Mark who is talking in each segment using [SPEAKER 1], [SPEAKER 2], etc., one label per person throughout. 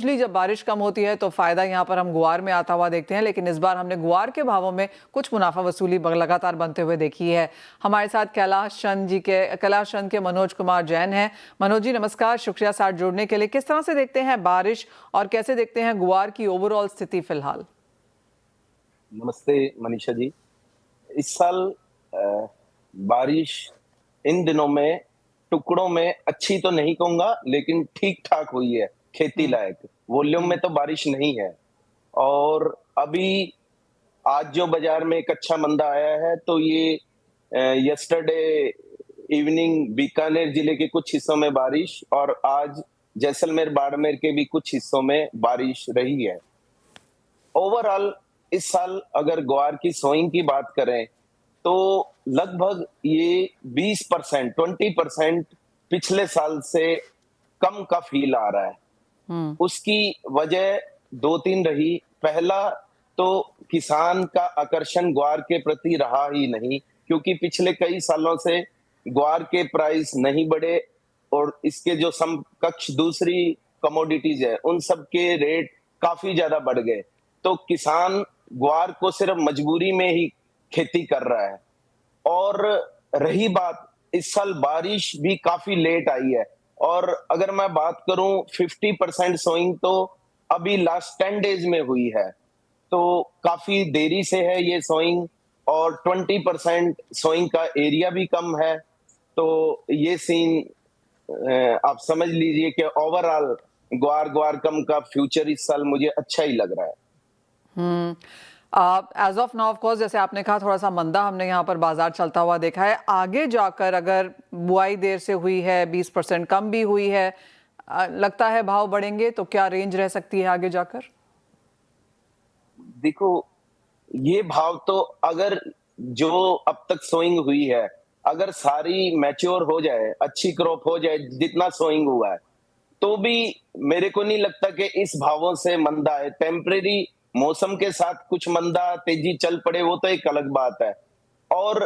[SPEAKER 1] Usually जब बारिश कम होती है तो फायदा यहाँ पर हम गुआर में आता हुआ देखते हैं, लेकिन इस बार हमने गुआर के भावों में कुछ मुनाफा वसूली लगातार बनते हुए देखी है। हमारे साथ कैलाश चंद के मनोज कुमार जैन हैं। मनोज जी नमस्कार, शुक्रिया साथ जुड़ने के लिए। किस तरह से देखते हैं बारिश और कैसे देखते हैं गुआर की ओवरऑल स्थिति फिलहाल?
[SPEAKER 2] नमस्ते मनीषा जी। इस साल बारिश इन दिनों में टुकड़ों में अच्छी तो नहीं कहूंगा, लेकिन ठीक ठाक हुई है, खेती लायक। वॉल्यूम में तो बारिश नहीं है। और अभी आज जो बाजार में एक अच्छा मंदा आया है, तो ये यस्टरडे इवनिंग बीकानेर जिले के कुछ हिस्सों में बारिश और आज जैसलमेर बाड़मेर के भी कुछ हिस्सों में बारिश रही है। ओवरऑल इस साल अगर ग्वार की सोइंग की बात करें तो लगभग ये 20% 20% पिछले साल से कम का फील आ रहा है। उसकी वजह दो तीन रही। पहला तो किसान का आकर्षण ग्वार के प्रति रहा ही नहीं, क्योंकि पिछले कई सालों से ग्वार के प्राइस नहीं बढ़े और इसके जो समकक्ष दूसरी कमोडिटीज है उन सब के रेट काफी ज्यादा बढ़ गए। तो किसान ग्वार को सिर्फ मजबूरी में ही खेती कर रहा है। और रही बात, इस साल बारिश भी काफी लेट आई है। और अगर मैं बात करूं 50% सोइंग तो अभी लास्ट 10 डेज में हुई है, तो काफी देरी से है ये सोइंग। और 20% सोइंग का एरिया भी कम है। तो ये सीन आप समझ लीजिए कि ओवरऑल ग्वार कम का फ्यूचर इस साल मुझे अच्छा ही लग रहा है।
[SPEAKER 1] As of now of course जैसे आपने कहा थोड़ा सा मंदा हमने यहाँ पर बाजार चलता हुआ देखा है। आगे जाकर अगर बुआई देर से हुई है, 20% कम भी हुई है, लगता है भाव बढ़ेंगे, तो क्या रेंज रह सकती है आगे जाकर?
[SPEAKER 2] देखो, ये भाव तो अगर जो अब तक सोइंग हुई है, अगर सारी मैच्योर हो जाए, अच्छी क्रॉप हो जाए जितना सोइंग हुआ है, तो भी मेरे को नहीं लगता कि इस भावों से मंदा है। टेम्परेरी मौसम के साथ कुछ मंदा तेजी चल पड़े वो तो एक अलग बात है। और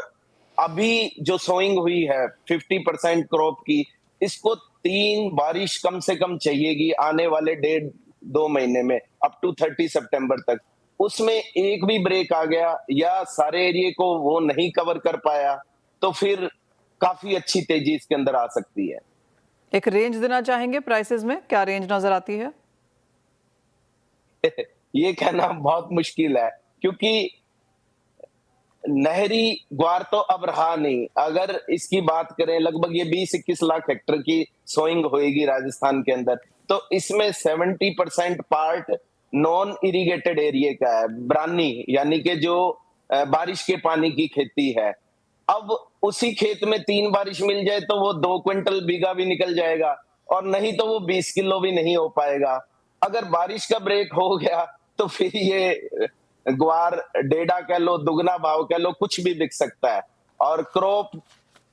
[SPEAKER 2] अभी जो सोइंग हुई है 50% क्रॉप की, इसको 3 बारिश कम से कम चाहिएगी आने वाले 1.5-2 महीने में, अप टू 30 सितंबर तक। उसमें एक भी ब्रेक आ गया या सारे एरिया को वो नहीं कवर कर पाया, तो फिर काफी अच्छी तेजी इसके अंदर आ सकती है।
[SPEAKER 1] एक रेंज देना चाहेंगे प्राइसेस में, क्या रेंज नजर आती है?
[SPEAKER 2] ये कहना बहुत मुश्किल है, क्योंकि नहरी ग्वार तो अब रहा नहीं। अगर इसकी बात करें, लगभग ये 20-21 लाख हेक्टेयर की सोइंग होएगी राजस्थान के अंदर, तो इसमें 70% पार्ट नॉन इरिगेटेड एरिया का है, ब्रानी यानी कि जो बारिश के पानी की खेती है। अब उसी खेत में 3 बारिश मिल जाए तो वो 2 क्विंटल बीघा भी निकल जाएगा, और नहीं तो वो 20 किलो भी नहीं हो पाएगा। अगर बारिश का ब्रेक हो गया तो फिर ये ग्वार डेढ़ा कह लो, दुगना भाव कह लो, कुछ भी बिक सकता है। और क्रॉप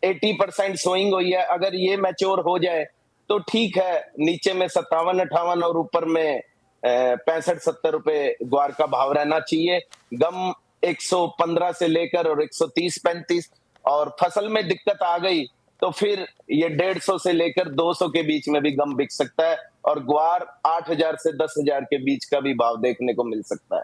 [SPEAKER 2] 80% सोइंग हुई है, अगर ये मैच्योर हो जाए तो ठीक है, नीचे में 57-58 और ऊपर में 65-70 रुपए ग्वार का भाव रहना चाहिए। गम 115 से लेकर और 130-35, और फसल में दिक्कत आ गई तो फिर ये 150 से लेकर 200 के बीच में भी गम बिक सकता है, और ग्वार 8,000 से 10,000 के बीच का भी भाव देखने को मिल सकता है।